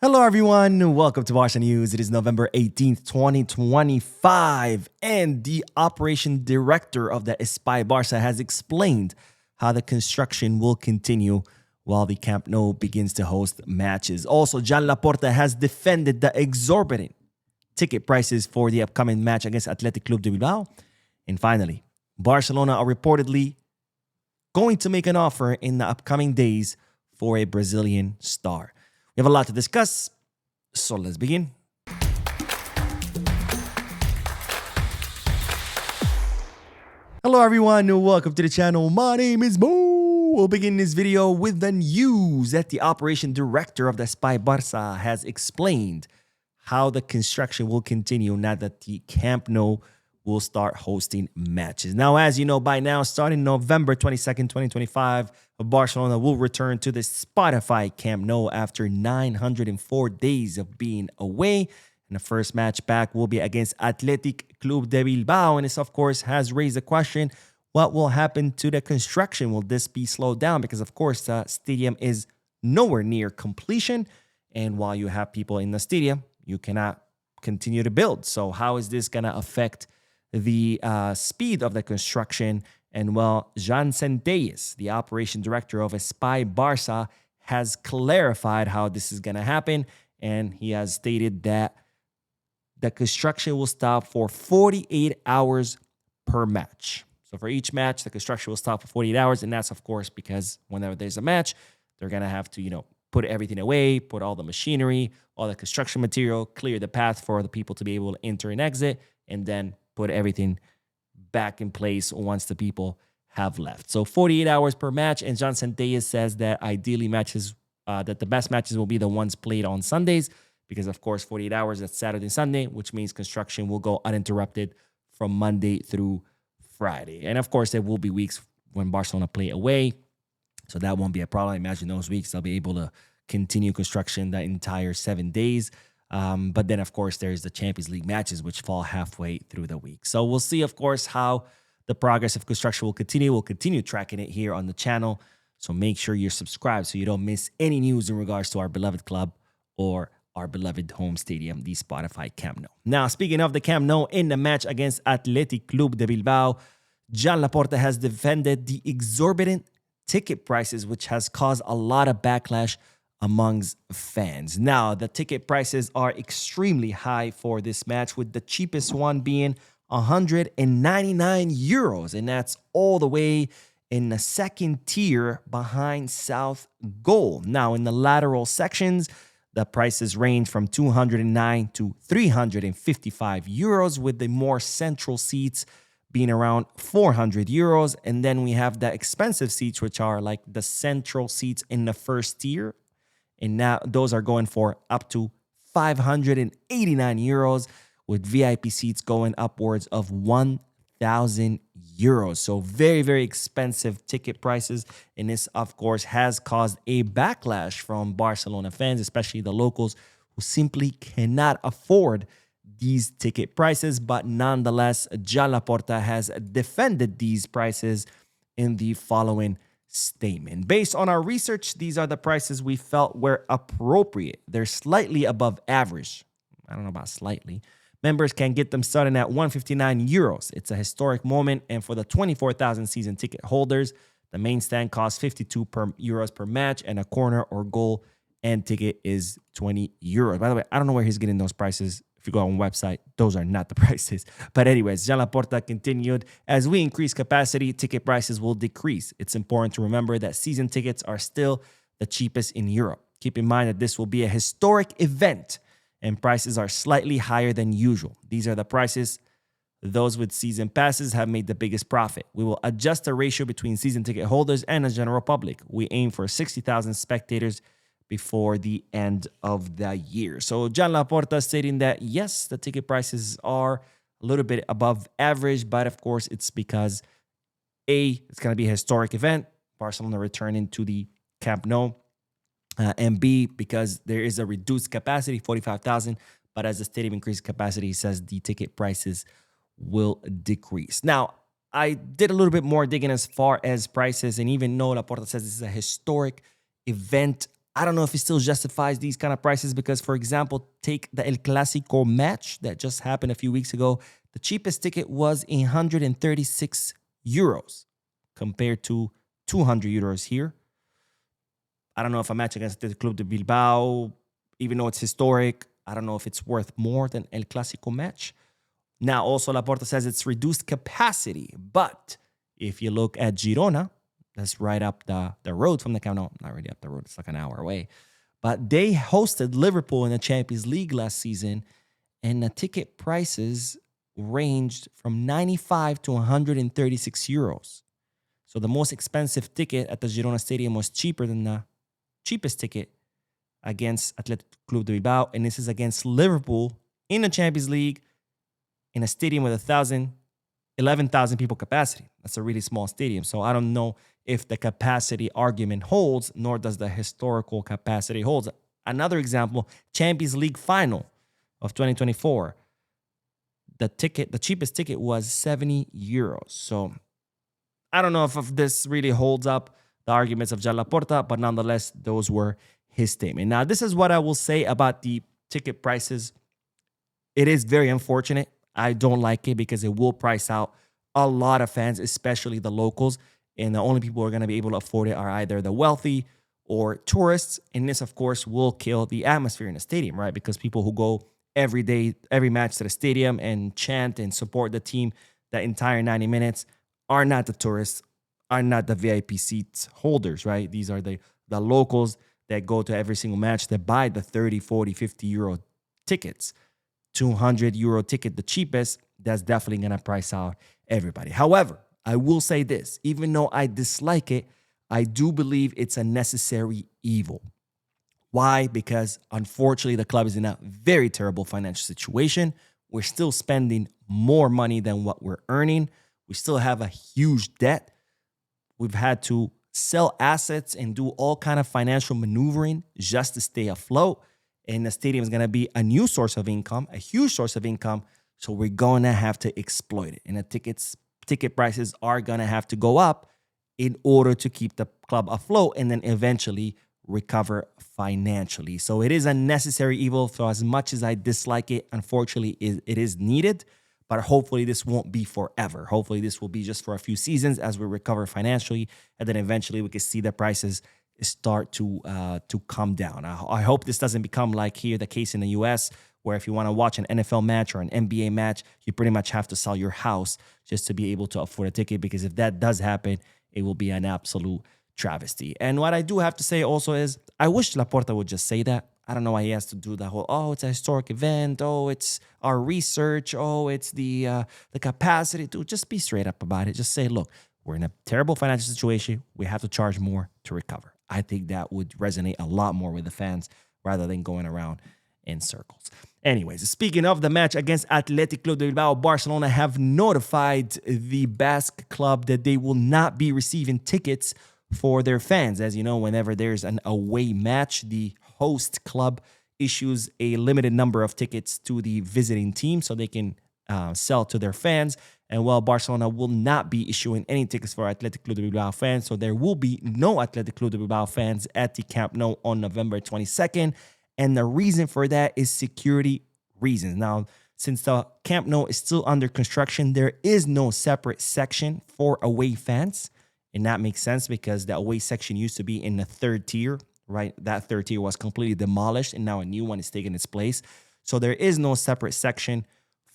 Hello, everyone. Welcome to Barca News. It is November 18th, 2025, and the operation director of the Espai Barca has explained how the construction will continue while the Camp Nou begins to host matches. Also, Laporta has defended the exorbitant ticket prices for the upcoming match against Athletic Club de Bilbao. And finally, Barcelona are reportedly going to make an offer in the upcoming days for a Brazilian star. We have a lot to discuss, so let's begin. Hello everyone, welcome to the channel. My name is Mo. We'll begin this video with the news that the operation director of the Espai Barca has explained how the construction will continue now that the Camp Nou will start hosting matches. Now, as you know by now, starting November 22nd, 2025, Barcelona will return to the Spotify Camp Nou after 904 days of being away. And the first match back will be against Athletic Club de Bilbao. And this, of course, has raised the question, what will happen to the construction? Will this be slowed down? Because, of course, the stadium is nowhere near completion. And while you have people in the stadium, you cannot continue to build. So how is this going to affect the speed of the construction? And well, Jean Centelles, the operation director of Espai Barca, has clarified how this is going to happen. And he has stated that the construction will stop for 48 hours per match. So for each match, the construction will stop for 48 hours. And that's, of course, because whenever there's a match, they're going to have to, put everything away, put all the machinery, all the construction material, clear the path for the people to be able to enter and exit, and then put everything back in place once the people have left. So 48 hours per match. And Jean Centelles says that ideally that the best matches will be the ones played on Sundays, because of course 48 hours, that's Saturday and Sunday, which means construction will go uninterrupted from Monday through Friday. And of course, there will be weeks when Barcelona play away, so that won't be a problem. I imagine those weeks they'll be able to continue construction the entire 7 days. But then, of course, there's the Champions League matches, which fall halfway through the week. So we'll see, of course, how the progress of construction will continue. We'll continue tracking it here on the channel. So make sure you're subscribed so you don't miss any news in regards to our beloved club or our beloved home stadium, the Spotify Camp Nou. Now, speaking of the Camp Nou, in the match against Athletic Club de Bilbao, Laporta has defended the exorbitant ticket prices, which has caused a lot of backlash amongst fans. Now, the ticket prices are extremely high for this match, with the cheapest one being 199 euros, and that's all the way in the second tier behind South Goal. Now, in the lateral sections, the prices range from 209 to 355 euros, with the more central seats being around 400 euros. And then we have the expensive seats, which are like the central seats in the first tier. And now those are going for up to 589 euros, with VIP seats going upwards of 1,000 euros. So very, very expensive ticket prices. And this, of course, has caused a backlash from Barcelona fans, especially the locals, who simply cannot afford these ticket prices. But nonetheless, Laporta has defended these prices in the following statement. Based on our research, these are the prices we felt were appropriate. They're slightly above average. I don't know about slightly. Members can get them starting at 159 euros. It's a historic moment. And for the 24,000 season ticket holders, the main stand costs 52 euros per match, and a corner or goal and ticket is 20 euros. By the way, I don't know where he's getting those prices. If you go on website, those are not the prices. But anyways, Laporta continued, as we increase capacity, ticket prices will decrease. It's important to remember that season tickets are still the cheapest in Europe. Keep in mind that this will be a historic event, and prices are slightly higher than usual. These are the prices. Those with season passes have made the biggest profit. We will adjust the ratio between season ticket holders and the general public. We aim for 60,000 spectators before the end of the year. So Laporta stating that, yes, the ticket prices are a little bit above average, but of course it's because A, it's going to be a historic event, Barcelona returning to the Camp Nou, and B, because there is a reduced capacity, 45,000, but as the stadium increases capacity, he says the ticket prices will decrease. Now, I did a little bit more digging as far as prices, and even though Laporta says this is a historic event, I don't know if it still justifies these kind of prices because, for example, take the El Clasico match that just happened a few weeks ago. The cheapest ticket was 136 euros compared to 200 euros here. I don't know if a match against the Club de Bilbao, even though it's historic, I don't know if it's worth more than El Clasico match. Now, also, Laporta says it's reduced capacity. But if you look at Girona, that's right up the road from the Camp Nou. Not really up the road. It's like an hour away. But they hosted Liverpool in the Champions League last season, and the ticket prices ranged from 95 to 136 euros. So the most expensive ticket at the Girona Stadium was cheaper than the cheapest ticket against Athletic Club de Bilbao, and this is against Liverpool in the Champions League in a stadium with 11,000 people capacity. That's a really small stadium. So I don't know if the capacity argument holds, nor does the historical capacity holds. Another example, Champions League final of 2024. The cheapest ticket was 70 euros. So I don't know if this really holds up the arguments of Laporta, but nonetheless, those were his statement. Now, this is what I will say about the ticket prices. It is very unfortunate. I don't like it because it will price out a lot of fans, especially the locals. And the only people who are going to be able to afford it are either the wealthy or tourists. And this, of course, will kill the atmosphere in the stadium, right? Because people who go every day, every match to the stadium and chant and support the team that entire 90 minutes are not the tourists, are not the VIP seats holders, right? These are the locals that go to every single match, that buy the 30, 40, 50 euro tickets. 200 euro ticket, the cheapest, that's definitely going to price out everybody. However, I will say this, even though I dislike it, I do believe it's a necessary evil. Why? Because unfortunately, the club is in a very terrible financial situation. We're still spending more money than what we're earning. We still have a huge debt. We've had to sell assets and do all kind of financial maneuvering just to stay afloat. And the stadium is going to be a new source of income, a huge source of income. So we're going to have to exploit it. And the ticket prices are going to have to go up in order to keep the club afloat and then eventually recover financially. So it is a necessary evil. For as much as I dislike it, unfortunately, it is needed. But hopefully this won't be forever. Hopefully this will be just for a few seasons as we recover financially. And then eventually we can see the prices start to come down. I hope this doesn't become like here the case in the US, where if you want to watch an NFL match or an NBA match, you pretty much have to sell your house just to be able to afford a ticket, because if that does happen, it will be an absolute travesty. And what I do have to say also is I wish Laporta would just say that. I don't know why he has to do the whole, oh, it's a historic event, oh, it's our research, oh, it's the capacity. Dude, just be straight up about it. Just say, look, we're in a terrible financial situation. We have to charge more to recover. I think that would resonate a lot more with the fans rather than going around in circles. Anyways, speaking of the match against Athletic Club de Bilbao, Barcelona have notified the Basque club that they will not be receiving tickets for their fans. As you know, whenever there's an away match, the host club issues a limited number of tickets to the visiting team so they can sell to their fans. And while Barcelona will not be issuing any tickets for Athletic Club de Bilbao fans, so there will be no Athletic Club de Bilbao fans at the Camp Nou on November 22nd. And the reason for that is security reasons. Now, since the Camp Nou is still under construction, there is no separate section for away fans. And that makes sense because the away section used to be in the third tier, right? That third tier was completely demolished and now a new one is taking its place. So there is no separate section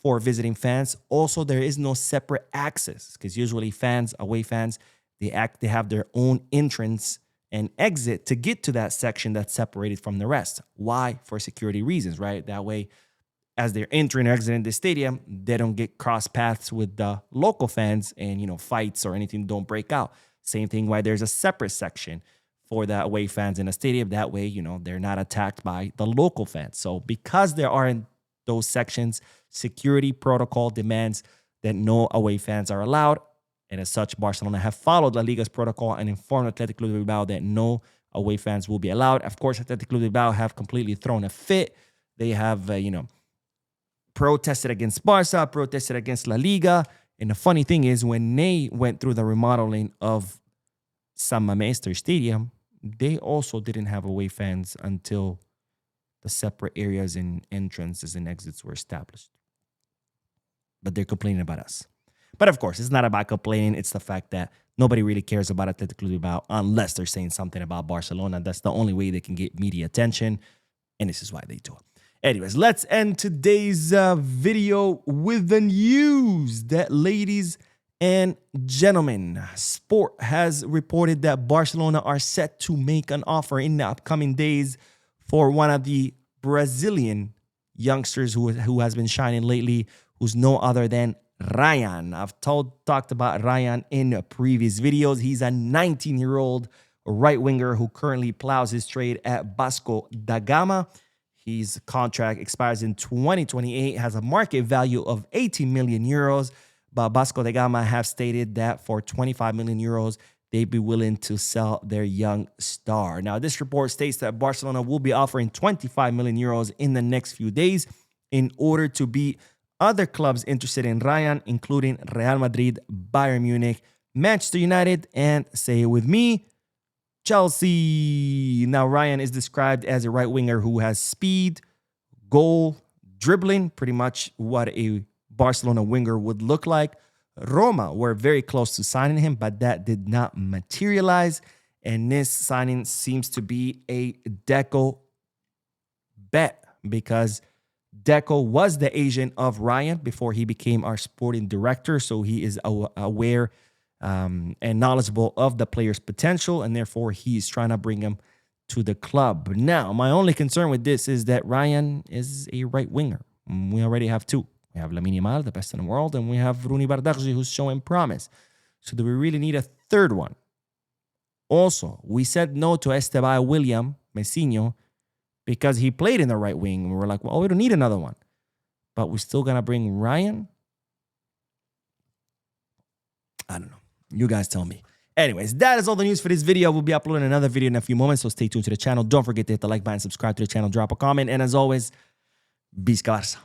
for visiting fans. Also, there is no separate access because usually fans, away fans, they have their own entrance and exit to get to that section that's separated from the rest. Why? For security reasons, right? That way, as they're entering or exiting the stadium, they don't get cross paths with the local fans and, fights or anything don't break out. Same thing why there's a separate section for the away fans in the stadium. That way, they're not attacked by the local fans. So because there aren't those sections, security protocol demands that no away fans are allowed. And as such, Barcelona have followed La Liga's protocol and informed Athletic Club de Bilbao that no away fans will be allowed. Of course, Athletic Club de Bilbao have completely thrown a fit. They have, protested against Barca, protested against La Liga. And the funny thing is, when they went through the remodeling of San Mamés, their stadium, they also didn't have away fans until the separate areas and entrances and exits were established. But they're complaining about us. But of course, it's not about complaining. It's the fact that nobody really cares about Athletic Club Bilbao unless they're saying something about Barcelona. That's the only way they can get media attention. And this is why they do it. Anyways, let's end today's video with the news that, ladies and gentlemen, Sport has reported that Barcelona are set to make an offer in the upcoming days for one of the Brazilian youngsters who has been shining lately, who's no other than Rayan. I've talked about Rayan in previous videos. He's a 19-year-old right winger who currently plows his trade at Vasco da Gama. His contract expires in 2028, has a market value of 18 million euros. But Vasco da Gama have stated that for 25 million euros, they'd be willing to sell their young star. Now, this report states that Barcelona will be offering 25 million euros in the next few days in order to beat other clubs interested in Rayan, including Real Madrid, Bayern Munich, Manchester United, and, say it with me, Chelsea. Now, Rayan is described as a right winger who has speed, goal, dribbling, pretty much what a Barcelona winger would look like. Roma were very close to signing him, but that did not materialize. And this signing seems to be a Deco bet, because Deco was the agent of Rayan before he became our sporting director. So he is aware and knowledgeable of the player's potential, and therefore he's trying to bring him to the club. Now, my only concern with this is that Rayan is a right winger. We already have two. We have Lamine Yamal, the best in the world, and we have Rooney Bardghji, who's showing promise. So do we really need a third one? Also, we said no to Esteban William Messinho because he played in the right wing. And we were like, well, we don't need another one. But we're still going to bring Rayan? I don't know. You guys tell me. Anyways, that is all the news for this video. We'll be uploading another video in a few moments, so stay tuned to the channel. Don't forget to hit the like button, subscribe to the channel, drop a comment. And as always, Visca Barça.